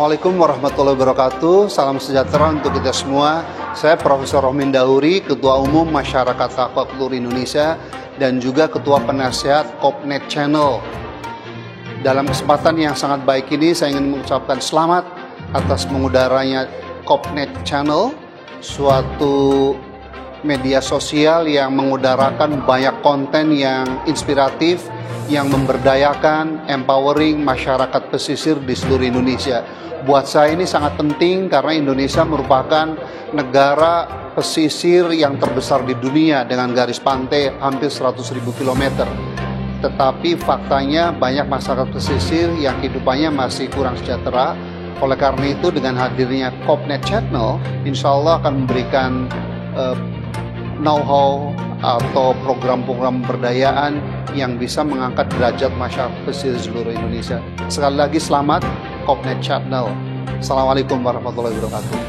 Assalamualaikum warahmatullahi wabarakatuh. Salam sejahtera untuk kita semua. Saya Profesor Rohmin Dauri, Ketua Umum Masyarakat Aquaculture Indonesia dan juga Ketua Penasihat Kopnet Channel. Dalam kesempatan yang sangat baik ini, saya ingin mengucapkan selamat atas mengudaranya Kopnet Channel, suatu media sosial yang mengudarakan banyak konten yang inspiratif, yang memberdayakan, empowering masyarakat pesisir di seluruh Indonesia. Buat saya ini sangat penting karena Indonesia merupakan negara pesisir yang terbesar di dunia dengan garis pantai hampir 100.000 km. Tetapi faktanya banyak masyarakat pesisir yang kehidupannya masih kurang sejahtera. Oleh karena itu dengan hadirnya Kopnet Channel, insya Allah akan memberikan know-how atau program-program pemberdayaan yang bisa mengangkat derajat masyarakat pesisir seluruh Indonesia. Sekali lagi selamat Kopnet Channel. Assalamualaikum warahmatullahi wabarakatuh.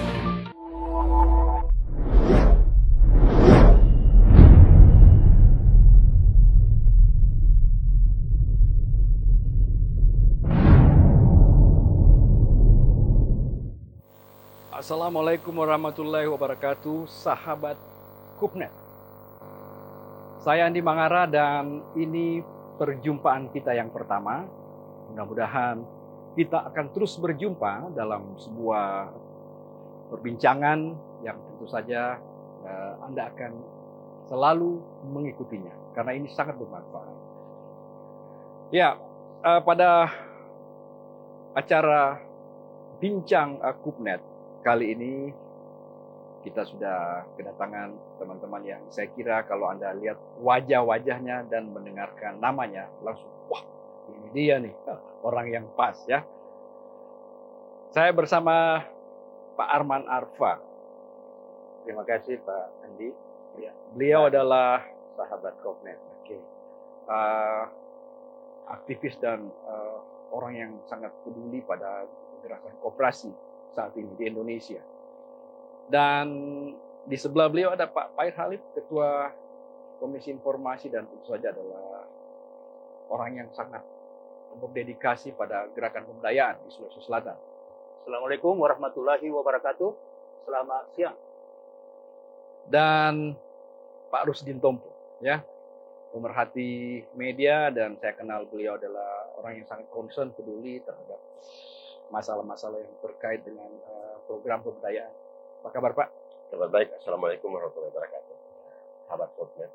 Assalamualaikum warahmatullahi wabarakatuh, sahabat Kopnet. Saya Andi Mangara dan ini perjumpaan kita yang pertama. Mudah-mudahan kita akan terus berjumpa dalam sebuah perbincangan yang tentu saja Anda akan selalu mengikutinya karena ini sangat bermanfaat. Ya, pada acara Bincang Kopnet kali ini kita sudah kedatangan teman-teman yang saya kira kalau Anda lihat wajah-wajahnya dan mendengarkan namanya langsung, wah ini dia nih orang yang pas ya. Saya bersama Pak Arman Arfa. Terima kasih Pak Andi. Ya, beliau adalah sahabat Kopnet. Okay, aktivis dan orang yang sangat peduli pada gerakan koperasi saat ini di Indonesia. Dan di sebelah beliau ada Pak Pahir Halid, Ketua Komisi Informasi dan tentu saja adalah orang yang sangat berdedikasi pada gerakan pemberdayaan di Sulawesi Selatan. Assalamualaikum warahmatullahi wabarakatuh. Selamat siang. Dan Pak Rusdin Tompo, ya, pemerhati media dan saya kenal beliau adalah orang yang sangat concern, peduli terhadap masalah-masalah yang terkait dengan program pemberdayaan. Apa kabar Pak? Kabar baik. Assalamualaikum warahmatullahi wabarakatuh. Sahabat Kopnet.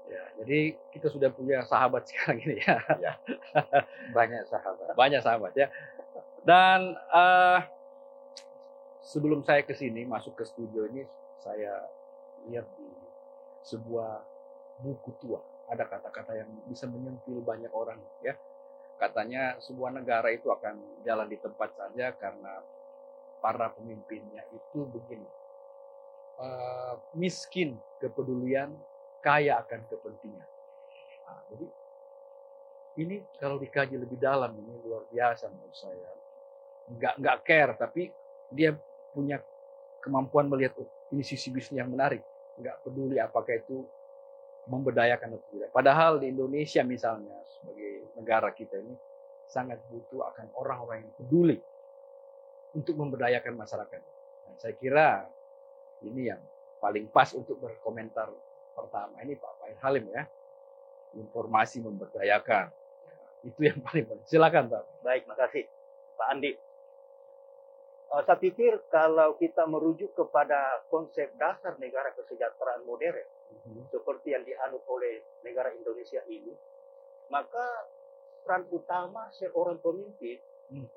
Ya, jadi kita sudah punya sahabat sekarang ini ya. Ya. Banyak sahabat. Banyak sahabat ya. Dan sebelum saya ke sini masuk ke studio ini, saya lihat di sebuah buku tua ada kata-kata yang bisa menyentuh banyak orang ya. Katanya sebuah negara itu akan jalan di tempat saja karena para pemimpinnya itu begini, miskin kepedulian, kaya akan kepentingan. Nah, jadi ini kalau dikaji lebih dalam ini luar biasa menurut saya. Nggak care, tapi dia punya kemampuan melihat ini sisi bisnis yang menarik. Nggak peduli apakah itu memberdayakan atau tidak. Padahal di Indonesia misalnya sebagai negara kita ini sangat butuh akan orang-orang yang peduli untuk memberdayakan masyarakat. Nah, saya kira ini yang paling pas untuk berkomentar pertama ini Pak Pahir Halim ya. Informasi memberdayakan. Itu yang paling penting. Silakan Pak. Baik, makasih Pak Andi. Saya pikir kalau kita merujuk kepada konsep dasar negara kesejahteraan modern seperti yang dianut oleh negara Indonesia ini, maka peran utama seorang pemimpin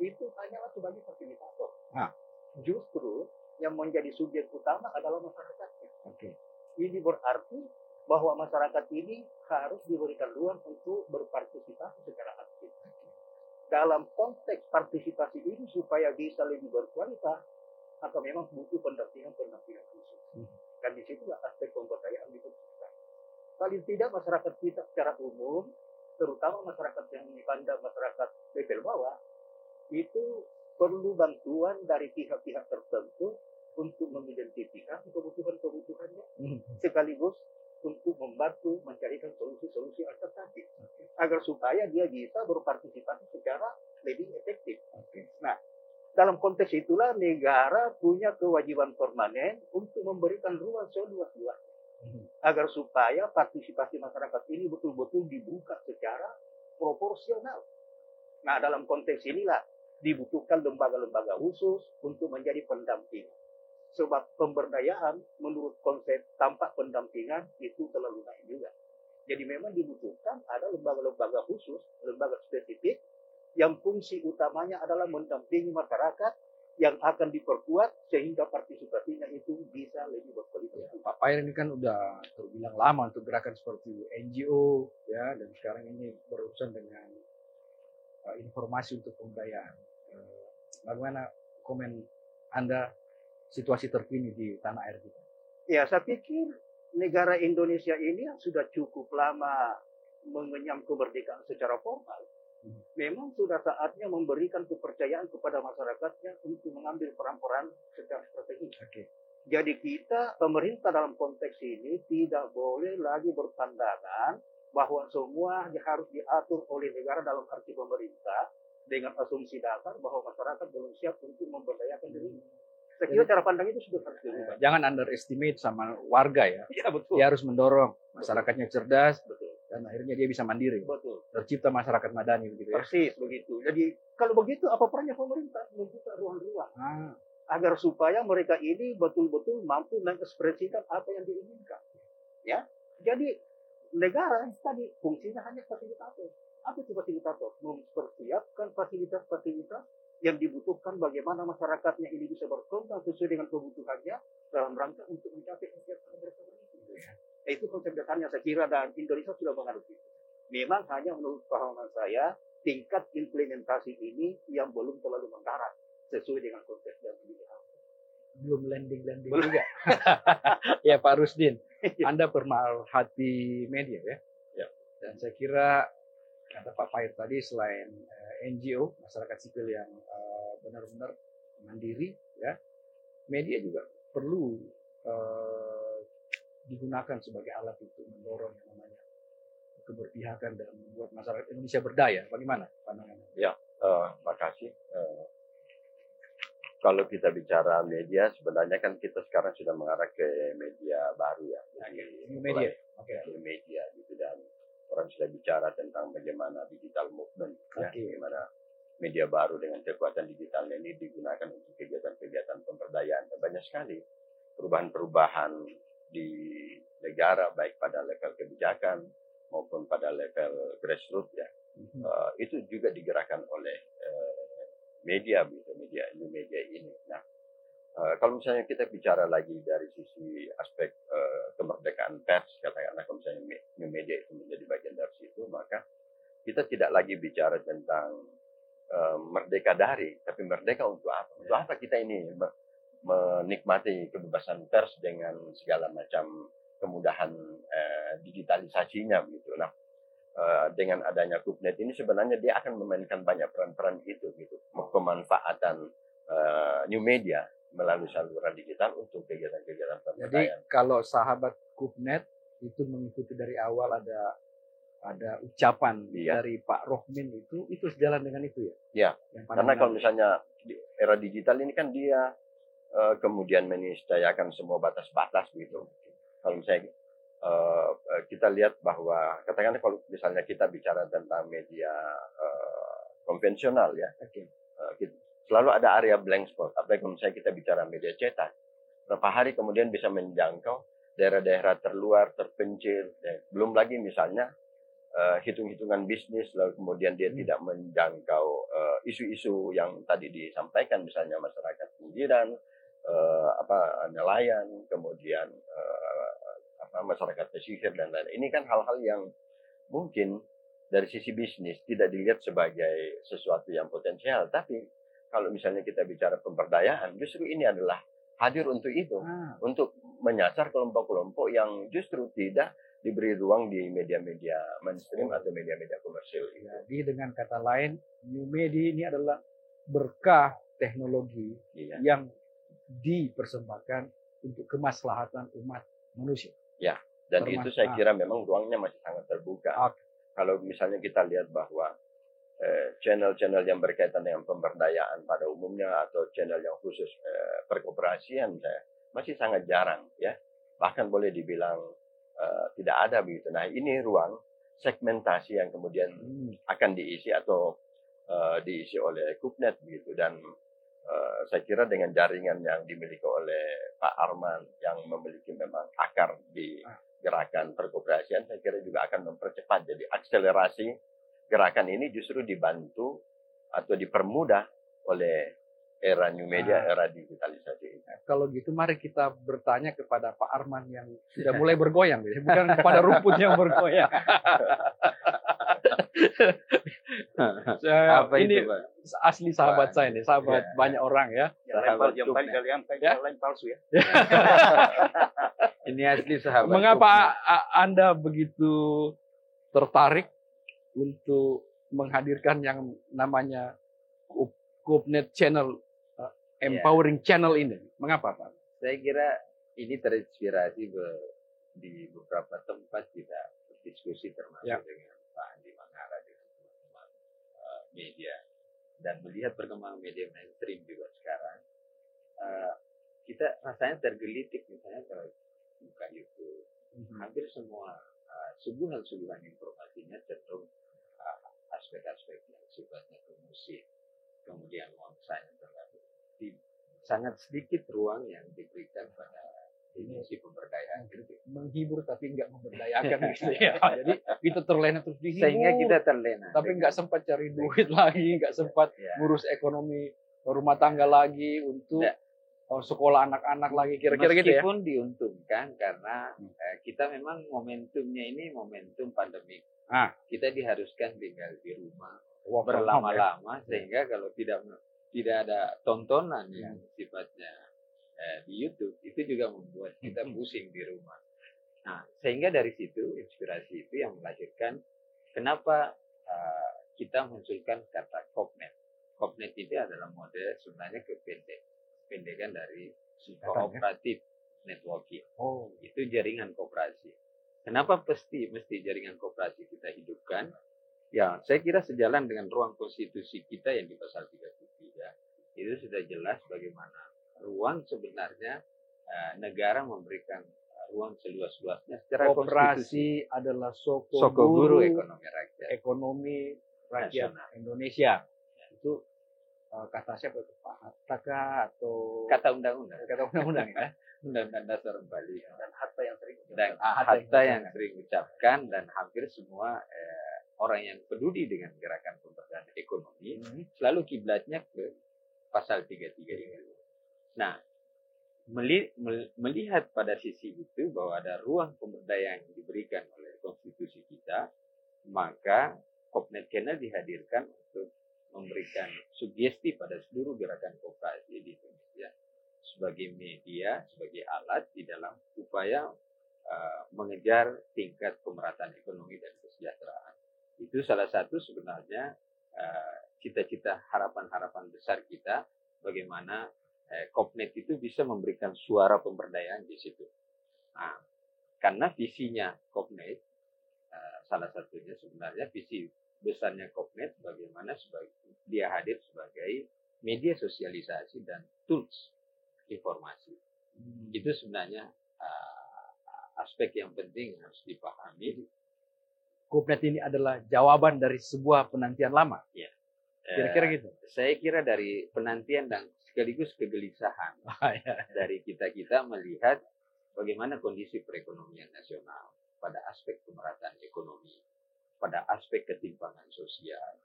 itu hanyalah sebagai fasilitator. Nah, justru yang menjadi subjek utama adalah masyarakatnya. Okay. Ini berarti bahwa masyarakat ini harus diberikan ruang untuk berpartisipasi secara aktif. Dalam konteks partisipasi ini supaya bisa lebih berkualitas, maka memang butuh pendampingan khusus. Dan di situlah aspek pemberdayaan dibutuhkan. Paling tidak masyarakat kita secara umum, terutama masyarakat yang dipandang masyarakat level bawah, itu perlu bantuan dari pihak-pihak tertentu untuk mengidentifikasi kebutuhan-kebutuhannya, sekaligus untuk membantu mencarikan solusi-solusi alternatif agar supaya dia bisa berpartisipasi secara lebih efektif. Nah, dalam konteks itulah negara punya kewajiban permanen untuk memberikan ruang seluas-luasnya agar supaya partisipasi masyarakat ini betul-betul dibuka secara proporsional. Nah, dalam konteks inilah dibutuhkan lembaga-lembaga khusus untuk menjadi pendamping. Sebab pemberdayaan menurut konsep tanpa pendampingan itu terlalu naik juga. Jadi memang dibutuhkan ada lembaga-lembaga khusus, lembaga spesifik yang fungsi utamanya adalah mendampingi masyarakat yang akan diperkuat sehingga partisipasinya itu bisa lebih berkualitas. Pak Payer ini kan udah terbilang lama untuk gerakan seperti NGO ya, dan sekarang ini berurusan dengan informasi untuk pemberdayaan. Bagaimana komen Anda situasi terkini di tanah air kita? Ya, saya pikir negara Indonesia ini sudah cukup lama mengenyam kemerdekaan secara formal. Memang sudah saatnya memberikan kepercayaan kepada masyarakatnya untuk mengambil peran-peran secara strategis. Jadi kita, pemerintah dalam konteks ini tidak boleh lagi berpandangan bahwa semua harus diatur oleh negara dalam arti pemerintah dengan asumsi dasar bahwa masyarakat belum siap untuk memberdayakan dirinya. Saya kira cara pandang itu sudah harus dirubah. Jangan underestimate sama warga ya. Ya, betul. Dia harus mendorong masyarakatnya cerdas, Betul. dan akhirnya dia bisa mandiri. Betul. Tercipta masyarakat madani begitu ya. Persis begitu. Jadi kalau begitu apa perannya pemerintah membuka ruang-ruang agar supaya mereka ini betul-betul mampu mengekspresikan apa yang diinginkan. Ya. Jadi negara tadi fungsinya hanya fasilitator. Apa itu fasilitator? Mempersiapkan fasilitas-fasilitas yang dibutuhkan bagaimana masyarakatnya ini bisa berkembang sesuai dengan kebutuhannya dalam rangka untuk mencapai kesejahteraan bersama itu. Itu konsep dasarnya saya kira, dan Indonesia sudah mengadopsi itu. Memang hanya menurut pahaman saya tingkat implementasi ini yang belum terlalu mendarat sesuai dengan konsep yang dilihat. Belum landing juga. Ya Pak Rusdin, Anda pemerhati media ya. Ya. Dan saya kira kata Pak Payer tadi, selain NGO, masyarakat sipil yang benar-benar mandiri, ya, media juga perlu digunakan sebagai alat untuk mendorong yang namanya keberpihakan dan membuat masyarakat Indonesia berdaya. Bagaimana pandangannya? Ya, makasih. Kalau kita bicara media, sebenarnya kan kita sekarang sudah mengarah ke media baru ya. New media. New media gitu, dan orang sudah bicara tentang bagaimana digital movement, ya, bagaimana media baru dengan kekuatan digitalnya ini digunakan untuk kegiatan-kegiatan pemberdayaan. Dan banyak sekali perubahan-perubahan di negara, baik pada level kebijakan maupun pada level grassroots ya. Itu juga digerakkan oleh media, new media ini. Nah, kalau misalnya kita bicara lagi dari sisi aspek kemerdekaan pers, katakanlah kalau misalnya new media itu menjadi bagian dari situ, maka kita tidak lagi bicara tentang merdeka dari, tapi merdeka untuk apa? Untuk apa kita ini menikmati kebebasan pers dengan segala macam kemudahan digitalisasinya begitu. Nah, dengan adanya Kupnet ini sebenarnya dia akan memainkan banyak peran-peran itu gitu, pemanfaatan new media melalui saluran digital untuk kegiatan-kegiatan pemberdayaan. Jadi kalau sahabat Kupnet itu mengikuti dari awal ada ucapan dari Pak Rohmin itu sejalan dengan itu ya? Ya, karena kalau misalnya di era digital ini kan dia kemudian meniscayakan semua batas-batas gitu. Kalau misalnya kita lihat bahwa katakanlah kalau misalnya kita bicara tentang media konvensional ya, selalu ada area blank spot. Apalagi kalau misalnya kita bicara media cetak, berapa hari kemudian bisa menjangkau daerah-daerah terluar, terpencil. Ya. Belum lagi misalnya hitung-hitungan bisnis, lalu kemudian dia tidak menjangkau isu-isu yang tadi disampaikan, misalnya masyarakat pinggiran, nelayan, kemudian masyarakat pesisir dan lain-lain. Ini kan hal-hal yang mungkin dari sisi bisnis tidak dilihat sebagai sesuatu yang potensial, tapi kalau misalnya kita bicara pemberdayaan, justru ini adalah hadir untuk itu, untuk menyasar kelompok-kelompok yang justru tidak diberi ruang di media-media mainstream atau media-media komersil. Jadi dengan kata lain, new media ini adalah berkah teknologi yang dipersembahkan untuk kemaslahatan umat manusia. Ya, dan itu saya kira memang ruangnya masih sangat terbuka. Kalau misalnya kita lihat bahwa channel-channel yang berkaitan dengan pemberdayaan pada umumnya atau channel yang khusus perkoperasian masih sangat jarang ya, bahkan boleh dibilang tidak ada begitu. Nah ini ruang segmentasi yang kemudian akan diisi atau diisi oleh Kupnet begitu, dan saya kira dengan jaringan yang dimiliki oleh Pak Arman yang memiliki memang akar di gerakan perkoperasian, saya kira juga akan mempercepat. Jadi akselerasi gerakan ini justru dibantu atau dipermudah oleh era new media, era digitalisasi ini. Kalau gitu mari kita bertanya kepada Pak Arman yang sudah mulai bergoyang, bukan kepada rumput yang bergoyang. Apa ini itu, Pak? asli sahabat saya nih, sahabat banyak orang ya. Sahabat yang tadi kalian lain palsu ya. Ini asli sahabat. Mengapa Anda begitu tertarik untuk menghadirkan yang namanya Kupnet Channel, Empowering Channel ini? Mengapa, Pak? Saya kira ini terinspirasi di beberapa tempat kita berdiskusi termasuk dengan Pak Andi Mangara, dengan teman-teman media, dan melihat perkembangan media mainstream juga sekarang. Kita rasanya tergelitik, misalnya kalau buka YouTube, hampir semua suguhan informasinya cenderung aspek-aspek yang sifatnya ke musik, kemudian nuansa yang terlalu sangat sedikit ruang yang diberikan pada dimensi pemberdayaan, menghibur tapi nggak memberdayakan gitu ya. Jadi kita terlena terus dihibur, sehingga kita terlena, tapi nggak sempat cari duit lagi, nggak sempat ngurus ekonomi rumah tangga lagi untuk sekolah anak-anak lagi, kira-kira gitu ya. Meskipun diuntungkan karena kita memang momentumnya ini momentum pandemik. Kita diharuskan tinggal di rumah berlama-lama, sehingga kalau tidak ada tontonan yang sifatnya di YouTube, itu juga membuat kita pusing di rumah. Nah, sehingga dari situ, inspirasi itu yang melahirkan kenapa kita munculkan kata Kopnet. Kopnet itu adalah model sebenarnya kependekan dari cooperative networking. Itu jaringan koperasi. Kenapa mesti jaringan koperasi kita hidupkan? Ya, saya kira sejalan dengan ruang konstitusi kita yang di pasal 33. Itu sudah jelas bagaimana ruang sebenarnya negara memberikan ruang seluas-luasnya secara koperasi adalah soko guru ekonomi rakyat Indonesia. Itu kata siapa itu, Pak Hatta atau kata undang-undang ya? Undang-undang Dasar Bali Dan Hatta yang sering sering ucapkan, dan hampir semua orang yang peduli dengan gerakan pemberdayaan ekonomi selalu kiblatnya ke pasal 33 ini. Nah, melihat pada sisi itu bahwa ada ruang pemberdayaan yang diberikan oleh konstitusi kita, maka Kopnet Channel dihadirkan untuk memberikan sugesti pada seluruh gerakan koperasi di Indonesia sebagai media, sebagai alat di dalam upaya mengejar tingkat pemerataan ekonomi dan kesejahteraan. Itu salah satu sebenarnya cita-cita harapan-harapan besar kita, bagaimana Kopnet itu bisa memberikan suara pemberdayaan di situ. Nah, karena visinya Kopnet, salah satunya sebenarnya visi besarnya Kopnet, bagaimana dia hadir sebagai media sosialisasi dan tools informasi. Itu sebenarnya aspek yang penting harus dipahami. Kopnet ini adalah jawaban dari sebuah penantian lama. Ya. Kira-kira gitu. Saya kira dari penantian dan sekaligus kegelisahan dari kita melihat bagaimana kondisi perekonomian nasional pada aspek pemerataan ekonomi, pada aspek ketimpangan sosial,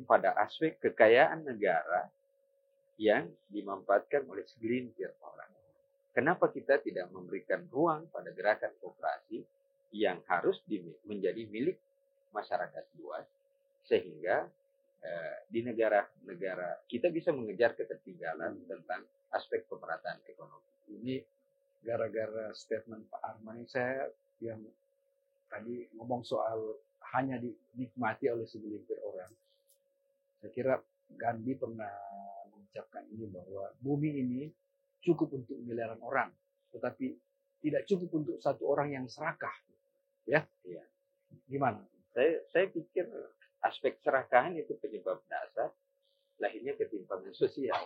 pada aspek kekayaan negara yang dimanfaatkan oleh segelintir orang. Kenapa kita tidak memberikan ruang pada gerakan koperasi yang harus menjadi milik masyarakat luas, sehingga di negara-negara kita bisa mengejar ketertinggalan tentang aspek pemerataan ekonomi. Ini gara-gara statement Pak Arman saya yang tadi ngomong soal hanya dinikmati oleh segelintir orang. Saya kira Gandhi pernah mengucapkan ini, bahwa bumi ini cukup untuk miliaran orang, tetapi tidak cukup untuk satu orang yang serakah. Ya. Iya. Gimana? Saya pikir aspek serakahan itu penyebab dasar lahirnya ketimpangan sosial.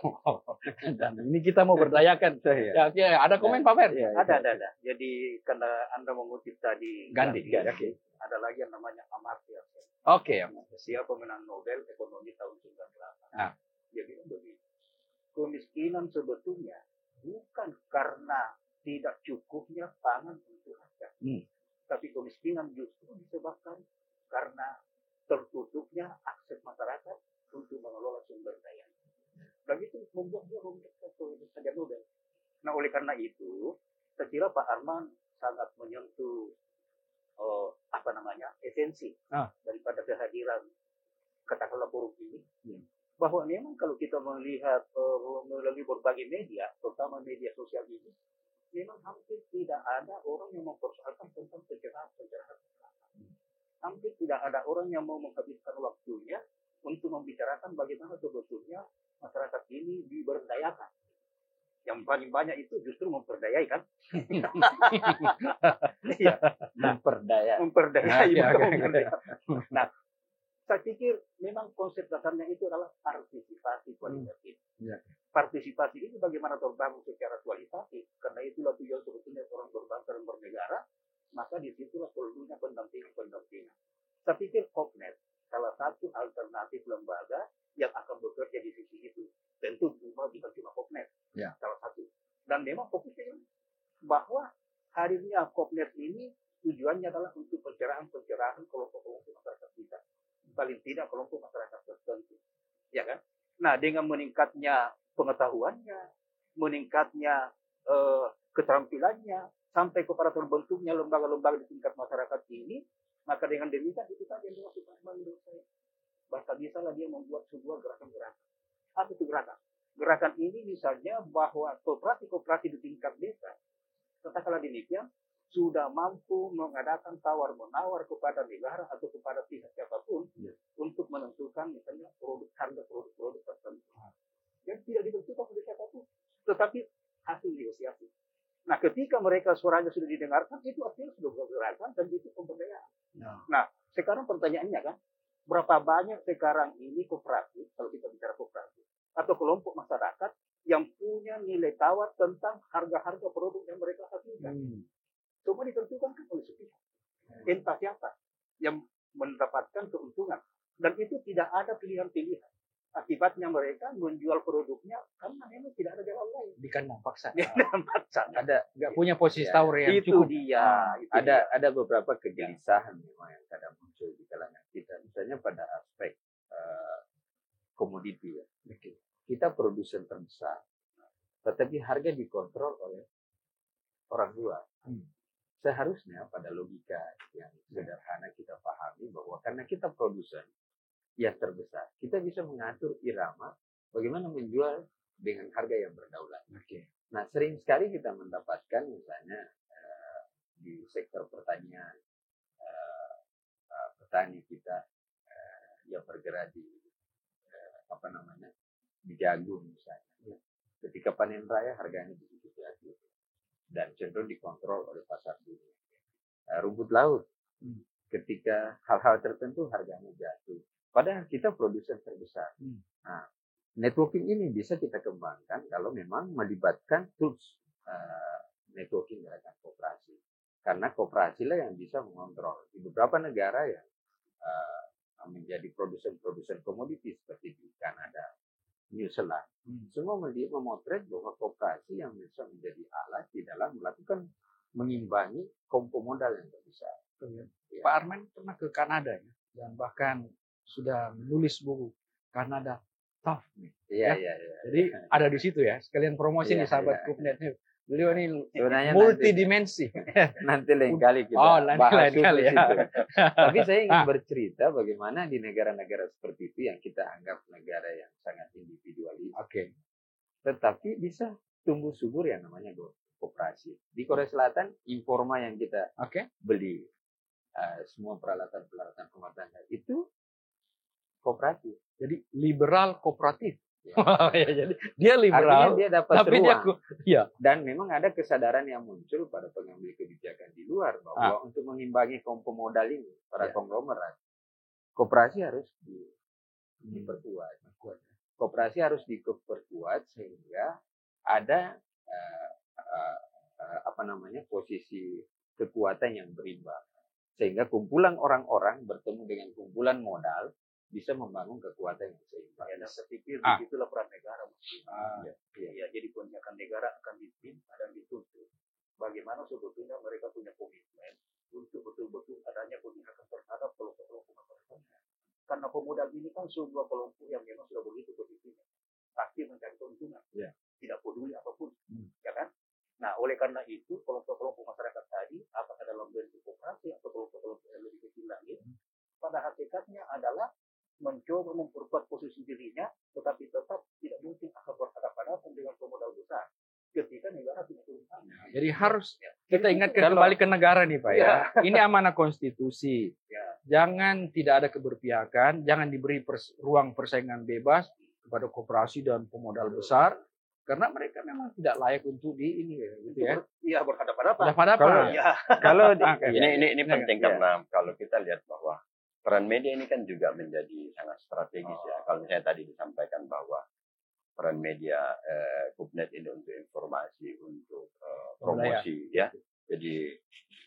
Dan ini kita mau berdayakan. Saya. Ya, ada komen Pak Fer? Ya, Ada. Jadi karena Anda mengutip tadi Ganti. ada lagi yang namanya Amartya Sen. Oke. Dia pemenang Nobel Ekonomi tahun 98. Ah. Dia bilang begini, kemiskinan sebetulnya bukan karena tidak cukupnya pangan untuk rakyat, tapi kemiskinan justru disebabkan karena tertutupnya akses masyarakat untuk mengelola sumber daya. Dan itu membuat dia saja Nobel. Nah, oleh karena itu, saya kira Pak Arman sangat menyentuh esensi daripada kehadiran katakanlah forum ini. Bahwa memang kalau kita melihat melalui berbagai media, terutama media sosial ini, memang hampir tidak ada orang yang mempersoalkan tentang pencerahan. Hampir tidak ada orang yang mau menghabiskan waktunya untuk membicarakan bagaimana sebetulnya masyarakat ini diberdayakan. Yang paling banyak itu justru memperdayai kan? Iya, memperdayai. Nah, saya pikir memang konsep dasarnya itu adalah partisipasi kualitatif. Partisipasi ini bagaimana terbangun secara kualitatif, karena itulah tujuan sebetulnya orang berbangsa dan bernegara, maka disitulah perlunya pendampingan. Saya pikir Kopnet salah satu alternatif lembaga yang akan bekerja di sisi itu. Tentu bukan cuma Kopnet, salah satu. Dan memang fokusnya bahwa hadirnya Kopnet ini tujuannya adalah untuk pencerahan kelompok-kelompok masyarakat kita. Paling tidak kelompok masyarakat tertentu. Ya kan? Nah, dengan meningkatnya pengetahuannya, meningkatnya keterampilannya, sampai kepada terbentuknya lembaga-lembaga di tingkat masyarakat ini, maka dengan demikian itu saja yang dilakukan menurut saya. Bahkan bisalah dia membuat sebuah gerakan-gerakan. Apa itu gerakan? Gerakan ini misalnya bahwa koperasi-koperasi di tingkat desa, katakanlah demikian, sudah mampu mengadakan tawar-menawar kepada negara atau kepada pihak siapapun untuk menentukan misalnya harga produk tertentu. Yang tidak ditentukan oleh siapapun, tetapi hasil negosiasi. Nah, ketika mereka suaranya sudah didengarkan, itu artinya sudah bergerakan dan itu pemberdayaan. Nah, sekarang pertanyaannya kan, berapa banyak sekarang ini kooperatif, kalau kita bicara kooperatif, atau kelompok masyarakat yang punya nilai tawar tentang harga-harga produk yang mereka hasilkan. Semua ditentukan kan oleh sepihak. Entah siapa yang mendapatkan keuntungan. Dan itu tidak ada pilihan-pilihan. Akibatnya mereka menjual produknya karena memang tidak ada jalan lain. Di kandang paksa. Ada nggak punya posisi tawar yang itu cukup. Ada beberapa kegelisahan memang yang kadang muncul di kalangan kita. Misalnya pada aspek komoditi ya. Kita produsen terbesar, tetapi harga dikontrol oleh orang luar. Seharusnya pada logika yang sederhana kita pahami bahwa karena kita produsen yang terbesar, kita bisa mengatur irama bagaimana menjual dengan harga yang berdaulat. Nah, sering sekali kita mendapatkan misalnya di sektor pertanian, petani kita yang bergerak di di jagung misalnya. Ketika panen raya harganya begitu jatuh dan cenderung dikontrol oleh pasar dunia. Rumput laut, ketika hal-hal tertentu harganya jatuh. Padahal kita produsen terbesar. Nah, networking ini bisa kita kembangkan kalau memang melibatkan tools networking gerakan koperasi. Karena koperasi lah yang bisa mengontrol. Di beberapa negara yang menjadi produsen komoditi seperti di Kanada, New Zealand, semua memotret bahwa koperasi yang bisa menjadi alat di dalam melakukan mengimbangi kompo modal yang terbesar. Ya. Pak Arman pernah ke Kanada ya, dan bahkan sudah menulis buku Kanada Tough. Iya. Jadi ada di situ ya, sekalian promosi nih sahabat Kopnet. Beliau ini sebenarnya multidimensi. Nanti lain kali kita bahas itu. Tapi saya ingin bercerita bagaimana di negara-negara seperti itu yang kita anggap negara yang sangat individualis. Tetapi bisa tumbuh subur yang namanya koperasi. Di Korea Selatan, Informa yang kita beli, semua peralatan rumah tangga itu kooperatif. Jadi liberal kooperatif. Ya, jadi dia liberal, artinya dia dapat tapi ruang. Dan memang ada kesadaran yang muncul pada pengambil kebijakan di luar bahwa untuk mengimbangi kompo modal ini para konglomerat, koperasi harus diperkuat. Koperasi harus diperkuat sehingga ada posisi kekuatan yang berimbang. Sehingga kumpulan orang-orang bertemu dengan kumpulan modal bisa membangun kekuatan yang seimbang. Ya, dan saya pikir begitulah peran negara. Iya. Jadi kebijakan negara akan dipinta dan dituntut. Bagaimana sebetulnya mereka punya komitmen untuk betul-betul adanya kebijakan terhadap kelompok-kelompok masyarakat. Karena pemodal ini kan sebuah kelompok yang memang sudah begitu posisinya. Pasti mencari keuntungan. Ya. Tidak peduli apapun. Ya kan? Nah, oleh karena itu, kelompok-kelompok masyarakat tadi, apakah dalam bentuk koperasi atau kelompok-kelompok yang lebih kecil lagi, pada hakikatnya adalah mencoba memperkuat posisi dirinya, tetapi tetap tidak mungkin akan berhadapan-hadapan dengan pemodal besar ketika negara punya keuntungan. Jadi harus kita ingatkan kembali ke negara nih Pak ya. Ini amanah konstitusi. Jangan tidak ada keberpihakan, jangan diberi ruang persaingan bebas kepada koperasi dan pemodal besar. Karena mereka memang tidak layak untuk gitu ya. Iya, berhadapan-hadapan. Kalau ini penting karena kalau kita lihat bahwa peran media ini kan juga menjadi sangat strategis ya. Kalau misalnya tadi disampaikan bahwa peran media Kupnet ini untuk informasi, untuk promosi ya. Jadi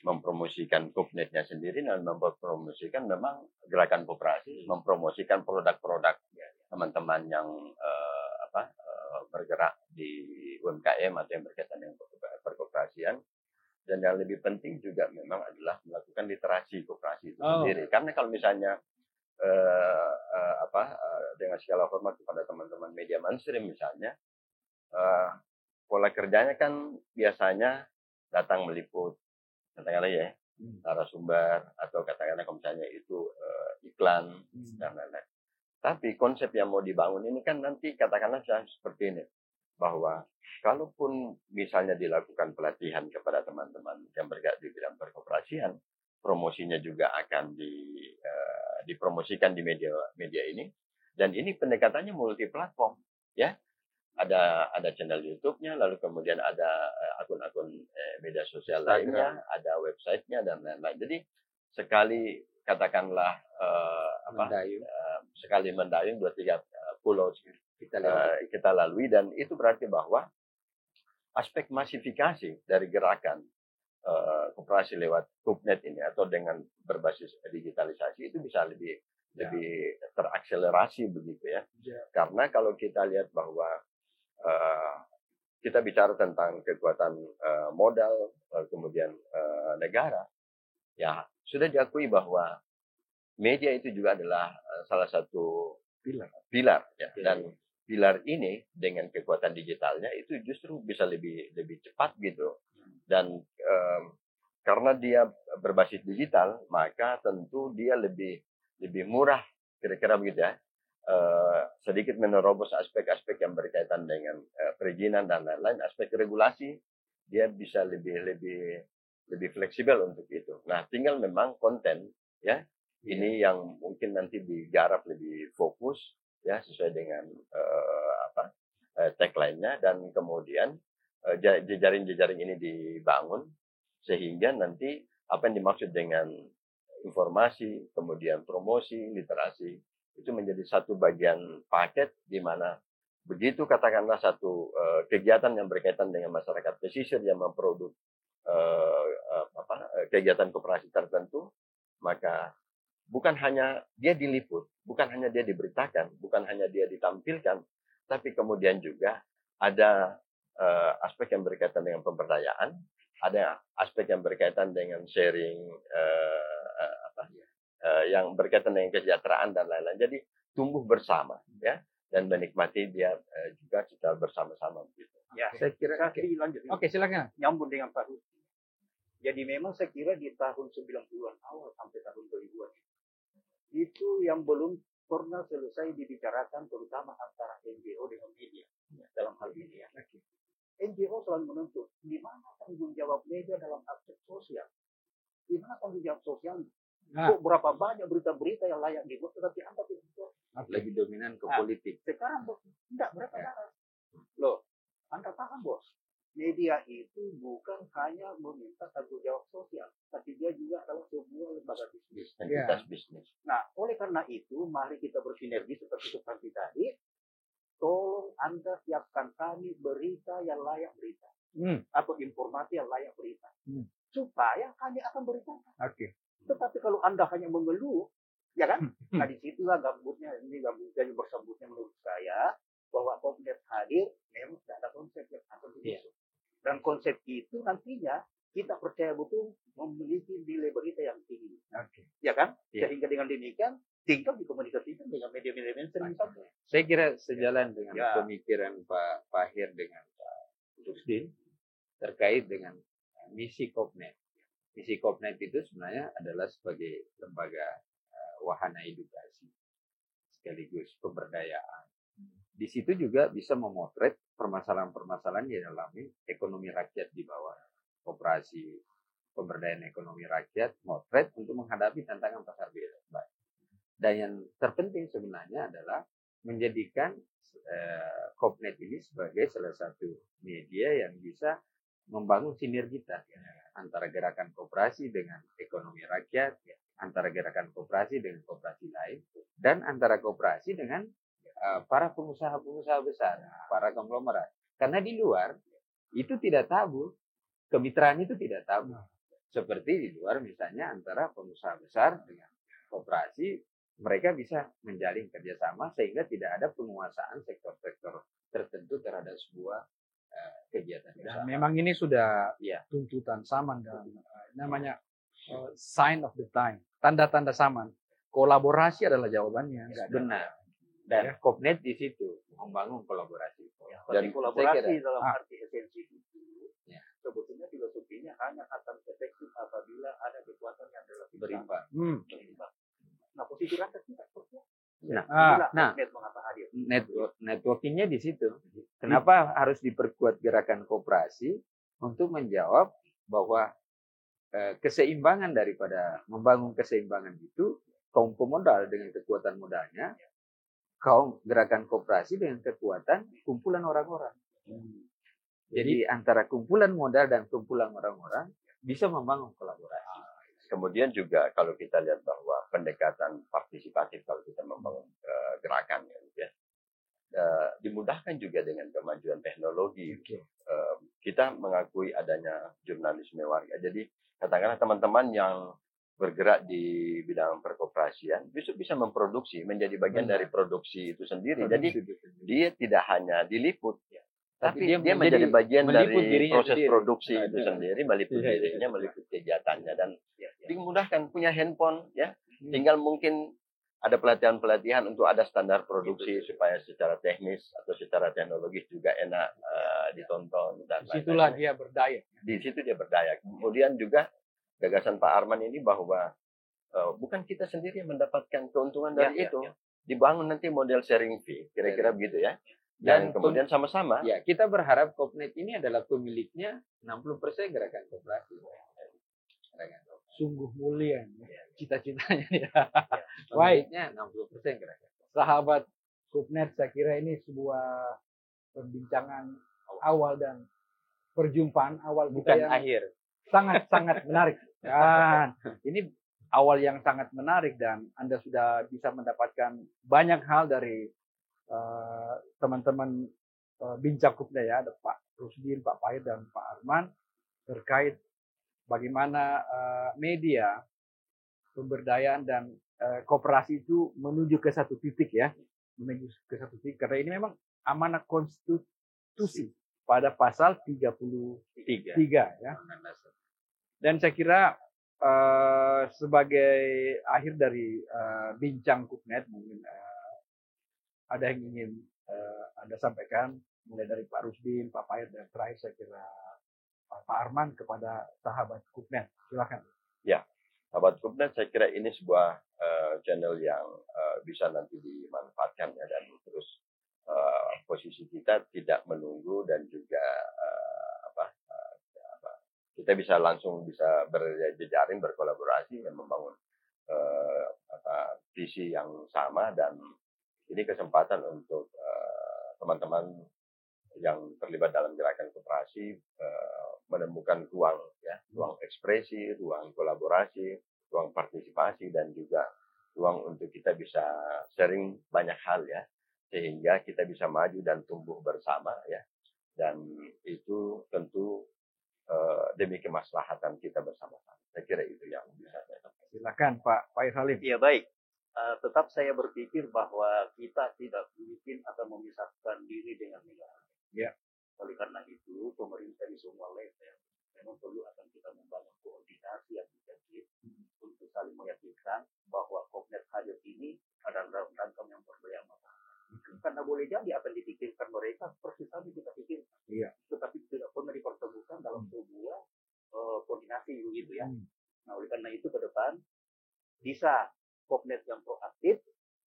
mempromosikan Kupnetnya sendiri dan mempromosikan memang gerakan koperasi, mempromosikan produk-produk teman-teman yang bergerak di UMKM atau yang berkaitan dengan perkoperasian. Dan yang lebih penting juga memang adalah melakukan literasi koperasi itu sendiri. Karena kalau misalnya dengan segala hormat kepada teman-teman media mainstream misalnya, pola kerjanya kan biasanya datang meliput, katakanlah ya, narasumber atau katakanlah kalau misalnya itu iklan dan lain-lain. Tapi konsep yang mau dibangun ini kan nanti katakanlah seperti ini, bahwa kalaupun misalnya dilakukan pelatihan kepada teman-teman yang bergerak di bidang perkoperasian, promosinya juga akan dipromosikan di media ini, dan ini pendekatannya multi platform, ya. Ada channel YouTube-nya, lalu kemudian ada akun-akun media sosial lainnya, ada website-nya dan lain-lain. Jadi sekali katakanlah sekali mendayung 2-3 pulau kita lalui, dan itu berarti bahwa aspek masifikasi dari gerakan koperasi lewat Kupnet ini atau dengan berbasis digitalisasi itu bisa lebih terakselerasi begitu ya. Karena kalau kita lihat bahwa kita bicara tentang kekuatan modal kemudian negara, ya sudah diakui bahwa media itu juga adalah salah satu pilar ya. Dan pilar ini dengan kekuatan digitalnya itu justru bisa lebih cepat gitu. Dan karena dia berbasis digital, maka tentu dia lebih murah, kira-kira begitu ya. Sedikit menerobos aspek-aspek yang berkaitan dengan perizinan dan lain-lain, aspek regulasi dia bisa lebih fleksibel untuk itu. Nah, tinggal memang konten ya. Ini yang mungkin nanti digarap lebih fokus ya, sesuai dengan tagline-nya, dan kemudian jejaring-jejaring ini dibangun sehingga nanti apa yang dimaksud dengan informasi, kemudian promosi, literasi itu menjadi satu bagian paket di mana begitu katakanlah satu kegiatan yang berkaitan dengan masyarakat pesisir yang memproduk kegiatan koperasi tertentu, maka bukan hanya dia diliput, bukan hanya dia diberitakan, bukan hanya dia ditampilkan, tapi kemudian juga ada aspek yang berkaitan dengan pemberdayaan, ada aspek yang berkaitan dengan sharing, yang berkaitan dengan kesejahteraan dan lain-lain. Jadi tumbuh bersama, ya, dan menikmati dia juga secara bersama-sama begitu. Ya, saya kira lanjut. Oke, silakan. Nyambung dengan Pak Husni. Jadi memang saya kira di tahun 90-an awal sampai tahun 2000-an itu yang belum pernah selesai dibicarakan, terutama antara NGO dengan media dalam hal ini ya. NGO selalu menuntut di mana tanggung jawab media dalam aspek sosial, di mana tanggung jawab sosial. Kok berapa banyak berita-berita yang layak dibuat, tetapi Anda tidak buat. Lebih dominan ke politik. Sekarang tidak, mereka loh, Anda paham bos, media itu bukan hanya meminta tanggung jawab sosial, tapi dia juga adalah sebuah lembaga bisnis. Entitas bisnis. Nah, oleh karena itu, mari kita bersinergi seperti seperti tadi. Tolong Anda siapkan kami berita yang layak berita. Atau informasi yang layak berita. Supaya kami akan beritakan. Oke. Tetapi kalau Anda hanya mengeluh, ya kan? Nah, disitulah gambutnya, ini gambutnya yang bersambutnya menurut saya, bahwa Kopnet hadir, memang tidak ada konsep yang akan diusung. Dan konsep itu nantinya kita percaya betul memiliki nilai berita yang tinggi. Ya kan? Sehingga dengan demikian, tinggal dikomunikasikan dengan media-media mainstream. Saya kira sejalan dengan pemikiran Pak Fahir dengan Pak Rusdin terkait dengan misi Kopnet. Misi Kopnet itu sebenarnya adalah sebagai lembaga wahana edukasi sekaligus pemberdayaan. Di situ juga bisa memotret permasalahan-permasalahan yang dialami ekonomi rakyat di bawah koperasi pemberdayaan ekonomi rakyat, motret untuk menghadapi tantangan pasar bebas. Dan yang terpenting sebenarnya adalah menjadikan Kopnet ini sebagai salah satu media yang bisa membangun sinergitas antara gerakan koperasi dengan ekonomi rakyat, antara gerakan koperasi dengan koperasi lain, dan antara koperasi dengan para pengusaha-pengusaha besar, para konglomerat. Karena di luar itu tidak tabu, kemitraan itu tidak tabu. Seperti di luar misalnya antara pengusaha besar dengan koperasi, mereka bisa menjalin kerjasama sehingga tidak ada penguasaan sektor-sektor tertentu terhadap sebuah kegiatan usaha. Dan memang ini sudah tuntutan zaman dan namanya sign of the time, tanda-tanda zaman. Kolaborasi adalah jawabannya. Benar. Dan Kopnet di situ membangun kolaborasi. Dan kolaborasi dalam arti esensi itu, sebetulnya filosofinya hanya akan efektif apabila ada kekuatan yang relatif berimbang. Nah, posisi rakyat kita seperti networkingnya di situ. Kenapa harus diperkuat gerakan koperasi untuk menjawab bahwa keseimbangan daripada membangun keseimbangan itu kaum pemodal dengan kekuatan modalnya, kaum gerakan koperasi dengan kekuatan kumpulan orang-orang. Jadi antara kumpulan modal dan kumpulan orang-orang bisa membangun kolaborasi. Kemudian juga kalau kita lihat bahwa pendekatan partisipatif kalau kita membangun gerakan ya, dimudahkan juga dengan kemajuan teknologi. Kita mengakui adanya jurnalisme warga. Jadi katakanlah teman-teman yang bergerak di bidang perkoperasian bisa memproduksi, menjadi bagian dari produksi itu sendiri. Jadi dia tidak hanya diliput, tapi dia menjadi bagian dari proses sendiri. Produksi itu sendiri, meliput dirinya, meliput kegiatannya, dan dimudahkan punya handphone ya, tinggal mungkin ada pelatihan-pelatihan untuk ada standar produksi supaya secara teknis atau secara teknologis juga enak ditonton dan disitulah dia berdaya. Di situ dia berdaya. Kemudian juga gagasan Pak Arman ini bahwa bukan kita sendiri yang mendapatkan keuntungan dari itu, dibangun nanti model sharing fee, kira-kira begitu ya. Dan kemudian sama-sama. Ya, kita berharap Kopnet ini adalah pemiliknya 60% gerakan koperasi. Sungguh mulia cita-citanya dia. Pemiliknya 60% gerakan. Sahabat Kopnet, saya kira ini sebuah perbincangan awal dan perjumpaan awal bukan kita yang akhir. Sangat-sangat menarik. Dan ini awal yang sangat menarik dan Anda sudah bisa mendapatkan banyak hal dari teman-teman bincang Kopnet ya, ada Pak Rusdin, Pak Fahir, dan Pak Arman terkait bagaimana media pemberdayaan dan koperasi itu menuju ke satu titik ya, menuju ke satu titik karena ini memang amanat konstitusi pada pasal 33 ya. Dan saya kira sebagai akhir dari bincang Kopnet mungkin ada yang ingin Anda sampaikan mulai dari Pak Rusdin, Pak Fahir, dan terakhir saya kira Pak Arman kepada sahabat Kopnet. Silakan. Ya, sahabat Kopnet, saya kira ini sebuah channel yang bisa nanti dimanfaatkan ya, dan terus posisi kita tidak menunggu dan juga kita bisa langsung bisa berjejaring, berkolaborasi dan membangun visi yang sama, dan ini kesempatan untuk teman-teman yang terlibat dalam gerakan koperasi menemukan ruang ekspresi, ruang kolaborasi, ruang partisipasi, dan juga ruang untuk kita bisa sharing banyak hal ya, sehingga kita bisa maju dan tumbuh bersama ya, dan itu tentu demi kemaslahatan kita bersama-sama. Saya kira itu yang bisa saya sampaikan. Silakan Pak Irhalim. Ya baik. Tetap saya berpikir bahwa kita tidak bikin atau memisahkan diri dengan negara. Ya. Oleh karena itu, pemerintah di semua level memang perlu akan kita membangun koordinasi yang intensif untuk saling meyakinkan bahwa Kopnet hadir ini adalah dalam rangka yang berdaya masyarakat. Karena boleh jadi akan dipikirkan mereka persis sama kita pikir, tetapi tidak pernah dipertemukan dalam sebuah koordinasi begitu ya. Nah, oleh karena itu ke depan bisa Kopnet yang proaktif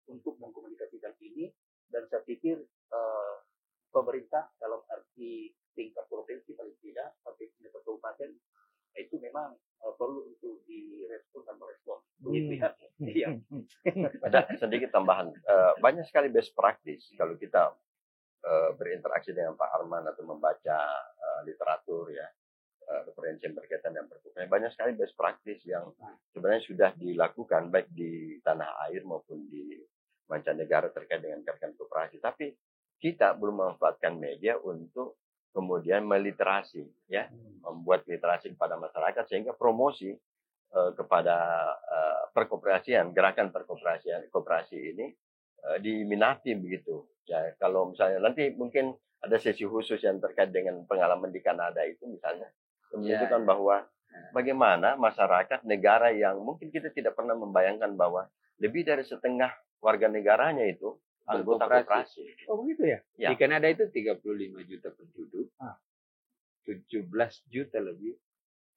untuk mengkomunikasikan ini, dan saya pikir pemerintah dalam arti tingkat provinsi paling tidak sampai tingkat kabupaten itu memang perlu untuk direspon dan merespon begitu ya. Iya. Ada sedikit tambahan, banyak sekali best practice kalau kita berinteraksi dengan Pak Arman atau membaca literatur ya, referensi yang berkaitan dengan perkuliahan. Banyak sekali best practice yang sebenarnya sudah dilakukan baik di tanah air maupun di mancanegara terkait dengan gerakan koperasi. Tapi kita belum memanfaatkan media untuk kemudian meliterasi, ya, membuat literasi kepada masyarakat sehingga promosi kepada perkoperasian, gerakan koperasi ini diminati begitu. Ya, kalau misalnya nanti mungkin ada sesi khusus yang terkait dengan pengalaman di Kanada itu misalnya, menunjukkan bahwa bagaimana masyarakat negara yang mungkin kita tidak pernah membayangkan bahwa lebih dari setengah warga negaranya itu anggota koperasi. Oh begitu ya? Ya. Di Kanada itu 35 juta penduduk, 17 juta lebih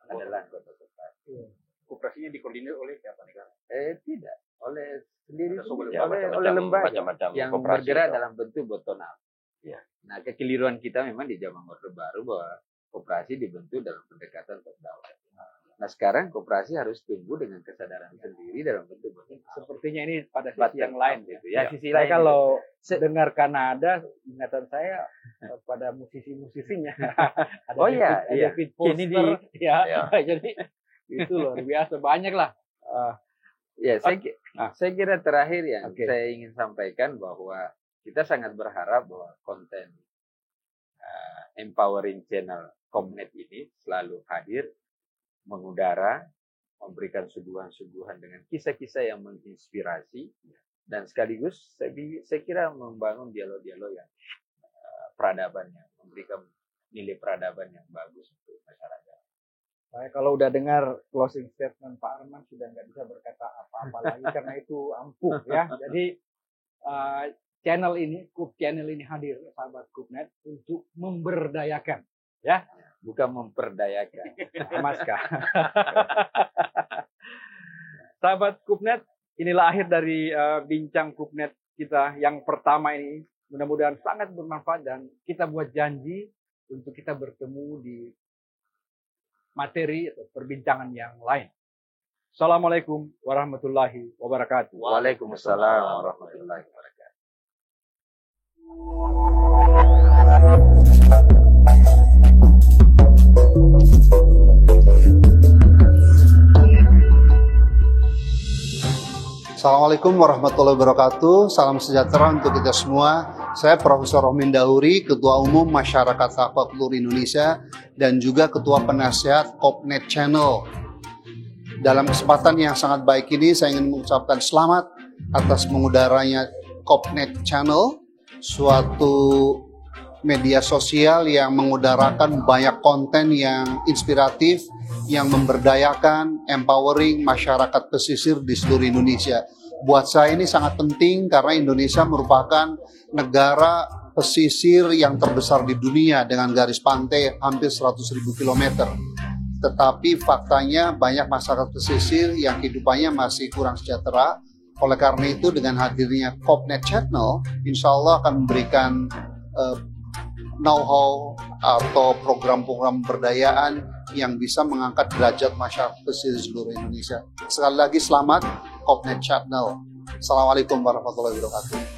adalah anggota koperasi. Koperasinya dikoordinir oleh siapa negara? Tidak, oleh sendiri, Ya, oleh lembaga macam-macam yang koperasi bergerak itu. dalam bentuk bottom up. Ya. Nah, kekeliruan kita memang di zaman Orde Baru bahwa koperasi dibentuk dalam pendekatan top down. Nah, sekarang koperasi harus tumbuh dengan kesadaran sendiri dalam bentuk bottom up. Sepertinya ini pada sisi yang lain gitu ya. Sisi Saya lain kalau dengar Kanada, ingatan saya pada musisi-musisinya. Ada Oh iya, David Foster, Kennedy. ya. Jadi itu luar biasa, banyak lah. Ya, saya kira terakhir yang Oke. saya ingin sampaikan bahwa kita sangat berharap bahwa konten empowering channel Kopnet ini selalu hadir, mengudara, memberikan suguhan-suguhan dengan kisah-kisah yang menginspirasi, dan sekaligus saya kira membangun dialog-dialog yang peradaban, yang memberikan nilai peradaban yang bagus untuk masyarakat. Saya kalau udah dengar closing statement Pak Arman sudah nggak bisa berkata apa-apa lagi karena itu ampuh ya. Jadi channel ini hadir sahabat Kopnet untuk memberdayakan ya, Bukan memperdayakan. Maska. Sahabat Kopnet, inilah akhir dari bincang Kopnet kita yang pertama ini. Mudah-mudahan sangat bermanfaat dan kita buat janji untuk kita bertemu di materi atau perbincangan yang lain. Assalamualaikum warahmatullahi wabarakatuh. Waalaikumsalam warahmatullahi wabarakatuh. Assalamualaikum warahmatullahi wabarakatuh. Salam sejahtera untuk kita semua. Saya Profesor Rohmin Dauri, Ketua Umum Masyarakat Aquaculture Indonesia dan juga Ketua Penasihat Kopnet Channel. Dalam kesempatan yang sangat baik ini, saya ingin mengucapkan selamat atas mengudaranya Kopnet Channel, suatu media sosial yang mengudarakan banyak konten yang inspiratif, yang memberdayakan, empowering masyarakat pesisir di seluruh Indonesia. Buat saya ini sangat penting karena Indonesia merupakan negara pesisir yang terbesar di dunia dengan garis pantai hampir 100.000 km. Tetapi faktanya banyak masyarakat pesisir yang kehidupannya masih kurang sejahtera. Oleh karena itu dengan hadirnya Kopnet Channel, insya Allah akan memberikan know-how atau program-program pemberdayaan yang bisa mengangkat derajat masyarakat pesisir seluruh Indonesia. Sekali lagi selamat Kopnet Channel. Assalamualaikum warahmatullahi wabarakatuh.